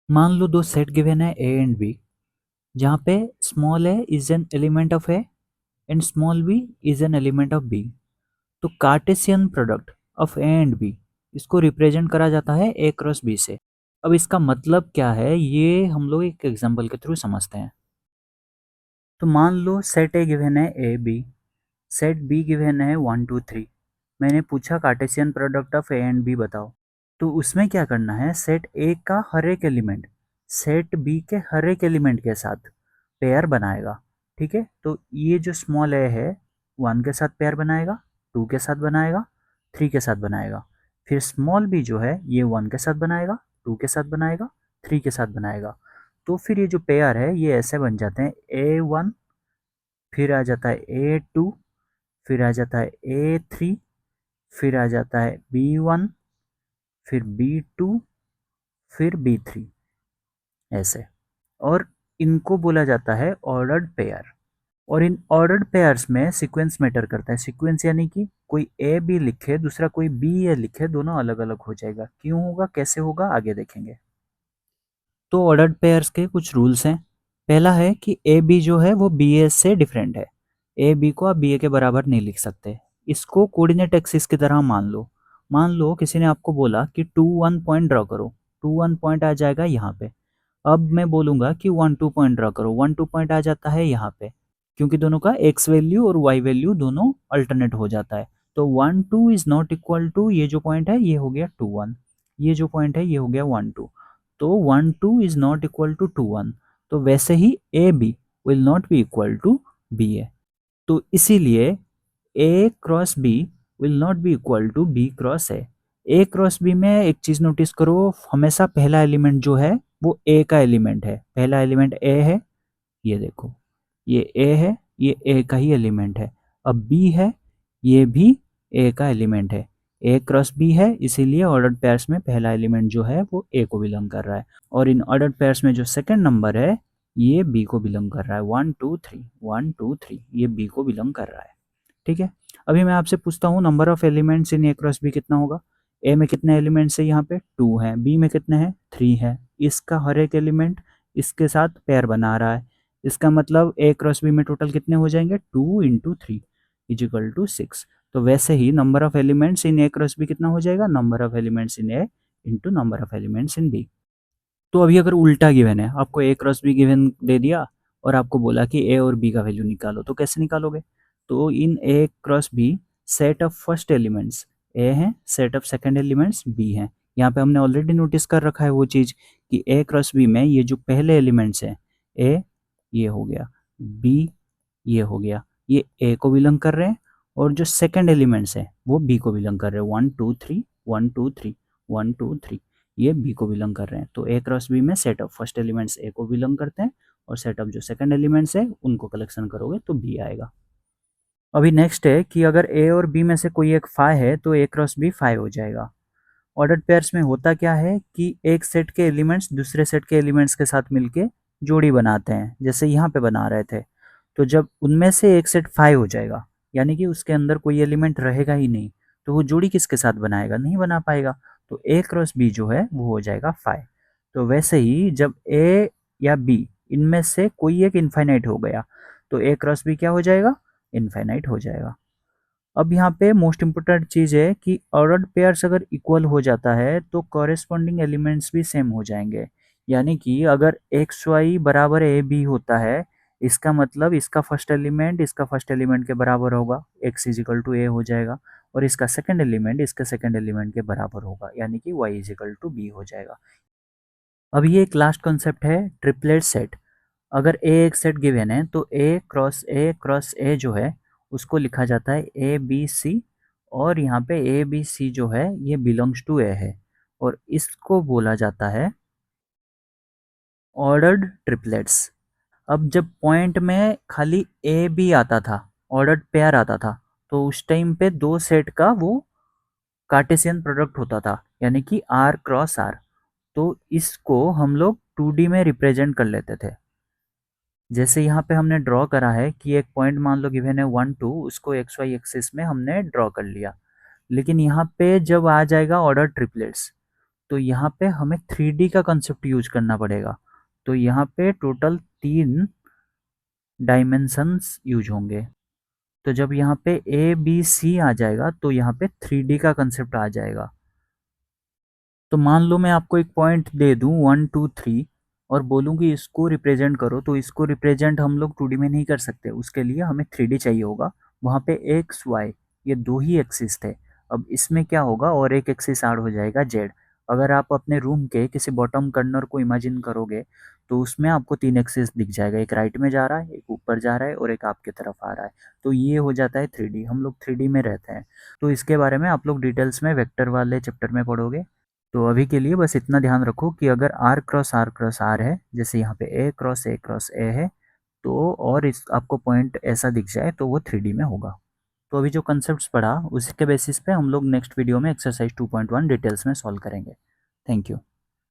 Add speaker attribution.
Speaker 1: मान लो दो set given है ए एंड बी, जहाँ पे small a is an element of A and small b is an element of B. तो Cartesian product of A and B, इसको represent करा जाता है ए क्रॉस बी से। अब इसका मतलब क्या है ये हम लोग एक एग्जांपल के थ्रू समझते हैं। तो मान लो सेट ए गिवन है ए बी, सेट बी गिवन है 1 2 3। मैंने पूछा Cartesian product of A and B बताओ। तो उसमें क्या करना है, सेट ए का हर एक एलिमेंट सेट बी के हर एक एलिमेंट के साथ पेयर बनाएगा। ठीक है, तो ये जो स्मॉल ए है 1 के साथ पेयर बनाएगा, 2 के साथ बनाएगा, 3 के साथ बनाएगा। फिर स्मॉल बी जो है ये 1 के साथ बनाएगा, 2 के साथ बनाएगा, 3 के साथ बनाएगा। तो फिर ये जो पेयर है ये ऐसे बन जाते हैं A1, फिर आ जाता है A2, फिर आ जाता है A3, फिर आ जाता है B1, फिर B2, फिर B3, ऐसे। और इनको बोला जाता है ऑर्डर्ड पेयर। और इन ऑर्डर्ड पेयर्स में सीक्वेंस मैटर करता है। सीक्वेंस यानी कि कोई ए बी लिखे, दूसरा कोई बी ए लिखे, दोनों अलग अलग हो जाएगा। क्यों होगा, कैसे होगा, आगे देखेंगे। तो ऑर्डर्ड पेयर्स के कुछ रूल्स हैं। पहला है कि ए बी जो है वो बी ए से डिफरेंट है। ए बी को आप बी ए के बराबर नहीं लिख सकते। इसको कोऑर्डिनेट एक्सिस की तरह मान लो। मान लो किसी ने आपको बोला कि 2 1 पॉइंट ड्रॉ करो, 2 1 पॉइंट आ जाएगा यहाँ पे। अब मैं बोलूँगा कि 1 2 पॉइंट ड्रॉ करो, 1 2 पॉइंट आ जाता है यहाँ पे, क्योंकि दोनों का एक्स वैल्यू और वाई वैल्यू दोनों अल्टरनेट हो जाता है। तो 1 2 इज नॉट इक्वल टू, ये जो पॉइंट है ये हो गया 2 1, ये जो पॉइंट है ये हो गया 1 2। तो 1 2 इज नॉट इक्वल टू 2 1। तो वैसे ही A B will not be equal to B A. तो इसीलिए A cross B will not be equal to B cross A. A cross B में एक चीज़ नोटिस करो, हमेशा पहला एलिमेंट जो है वो ए का एलिमेंट है। पहला एलिमेंट ए है, ये देखो, ये ए है, ये ए का ही एलिमेंट है। अब बी है, ये भी ए का एलिमेंट है। ए क्रॉस बी है, इसीलिए ऑर्डर्ड पेयर्स में पहला एलिमेंट जो है वो ए को बिलोंग कर रहा है। और इन ऑर्डर्ड पेयर्स में जो सेकंड नंबर है ये बी को बिलोंग कर रहा है। 1 2 3, 1 2 3, ये बी को बिलोंग कर रहा है। ठीक है, अभी मैं आपसे पूछता हूँ number of elements in A cross B कितना होगा। ए में कितने एलिमेंट्स है, यहाँ पे 2 है। बी में कितने हैं, 3 है। इसका हर एक एलिमेंट इसके साथ पेयर बना रहा है। इसका मतलब ए क्रॉस बी में टोटल कितने हो जाएंगे, 2 × 3 इजिकल टू 6। तो वैसे ही number of elements in A cross B कितना हो जाएगा, number of elements in A into number of elements in B. तो अभी अगर उल्टा गिवन है, आपको ए क्रॉस बी गिवन दे दिया और आपको बोला कि ए और बी का वैल्यू निकालो, तो कैसे निकालोगे। तो in A cross B set of first elements A हैं, set of second elements B हैं। यहाँ पे हमने ऑलरेडी नोटिस कर रखा है वो चीज़ कि ए क्रॉस बी में ये जो पहले एलिमेंट्स हैं, ए ये हो गया, बी ये हो गया, ये ए को बिलोंग कर रहे हैं। और जो सेकंड एलिमेंट्स हैं वो बी को बिलोंग कर रहे हैं। 1 2 3, 1 2 3, 1 2 3, ये बी को बिलोंग कर रहे हैं। तो ए क्रॉस बी में सेट ऑफ फर्स्ट एलिमेंट्स ए को बिलोंग करते हैं और सेट ऑफ जो सेकंड एलिमेंट्स है उनको कलेक्शन करोगे तो बी आएगा। अभी नेक्स्ट है कि अगर ए और बी में से कोई एक फाई है तो ए क्रॉस बी फाई हो जाएगा। ऑर्डर्ड पेयर्स में होता क्या है कि एक सेट के एलिमेंट्स दूसरे सेट के एलिमेंट्स के साथ मिलके जोड़ी बनाते हैं, जैसे यहाँ पे बना रहे थे। तो जब उनमें से एक सेट फाई हो जाएगा, यानी कि उसके अंदर कोई एलिमेंट रहेगा ही नहीं, तो वो जोड़ी किसके साथ बनाएगा, नहीं बना पाएगा। तो ए क्रॉस बी जो है वो हो जाएगा फाई। तो वैसे ही जब ए या बी इनमें से कोई एक इनफाइनाइट हो गया तो ए क्रॉस बी क्या हो जाएगा, इनफाइनाइट हो जाएगा। अब यहाँ पे मोस्ट इम्पोर्टेंट चीज़ है कि ऑर्डर्ड पेयर्स अगर इक्वल हो जाता है तो कॉरेस्पॉन्डिंग एलिमेंट्स भी सेम हो जाएंगे। यानी कि अगर एक्स वाई बराबर ए बी होता है, इसका मतलब इसका फर्स्ट एलिमेंट के बराबर होगा, एक्स इजिकल टू ए हो जाएगा। और इसका सेकंड एलिमेंट इसके सेकंड एलिमेंट के बराबर होगा, यानी कि वाई इजिकल टू बी हो जाएगा। अब ये एक लास्ट कॉन्सेप्ट है, ट्रिपलेट सेट। अगर ए एक सेट गिवन है तो ए क्रॉस ए जो है उसको लिखा जाता है ए बी सी। और यहाँ पे ए बी सी जो है ये बिलोंग्स टू ए है और इसको बोला जाता है ऑर्डर्ड ट्रिपलेट्स। अब जब पॉइंट में खाली ए बी आता था, ऑर्डर्ड पेयर आता था, तो उस टाइम पे दो सेट का वो कार्टेशियन प्रोडक्ट होता था, यानी कि आर क्रॉस आर। तो इसको हम लोग 2D में रिप्रेजेंट कर लेते थे। जैसे यहाँ पे हमने ड्रॉ करा है कि एक पॉइंट मान लो गिवन है 1 2, उसको एक्स वाई एक्सिस में हमने ड्रॉ कर लिया। लेकिन यहाँ पे जब आ जाएगा ऑर्डर ट्रिपलेट्स, तो यहाँ पे हमें 3D का कंसेप्ट यूज करना पड़ेगा। तो यहाँ पे टोटल 3 डायमेंशंस यूज होंगे। तो जब यहाँ पे ए बी सी आ जाएगा तो यहाँ पे 3D का कंसेप्ट आ जाएगा। तो मान लो मैं आपको एक पॉइंट दे दूँ 1 2 3 और बोलूँ कि इसको रिप्रेजेंट करो, तो इसको रिप्रेजेंट हम लोग 2D में नहीं कर सकते, उसके लिए हमें 3D चाहिए होगा। वहाँ पे एक्स वाई ये 2 ही एक्सिस थे। अब इसमें क्या होगा, और एक एक्सिस ऐड हो जाएगा जेड। अगर आप अपने रूम के किसी बॉटम कॉर्नर को इमेजिन करोगे तो उसमें आपको 3 एक्सिस दिख जाएगा, एक राइट में जा रहा है, एक ऊपर जा रहा है और एक आपकी तरफ आ रहा है। तो ये हो जाता है 3D। हम लोग 3D में रहते हैं। तो इसके बारे में आप लोग डिटेल्स में वेक्टर वाले चैप्टर में पढ़ोगे। तो अभी के लिए बस इतना ध्यान रखो कि अगर r क्रॉस r है, जैसे यहाँ पे a क्रॉस a है, तो और इस आपको पॉइंट ऐसा दिख जाए तो वो 3D में होगा। तो अभी जो कंसेप्ट्स पढ़ा उसके बेसिस पे हम लोग नेक्स्ट वीडियो में एक्सरसाइज 2.1 डिटेल्स में सॉल्व करेंगे। Thank you.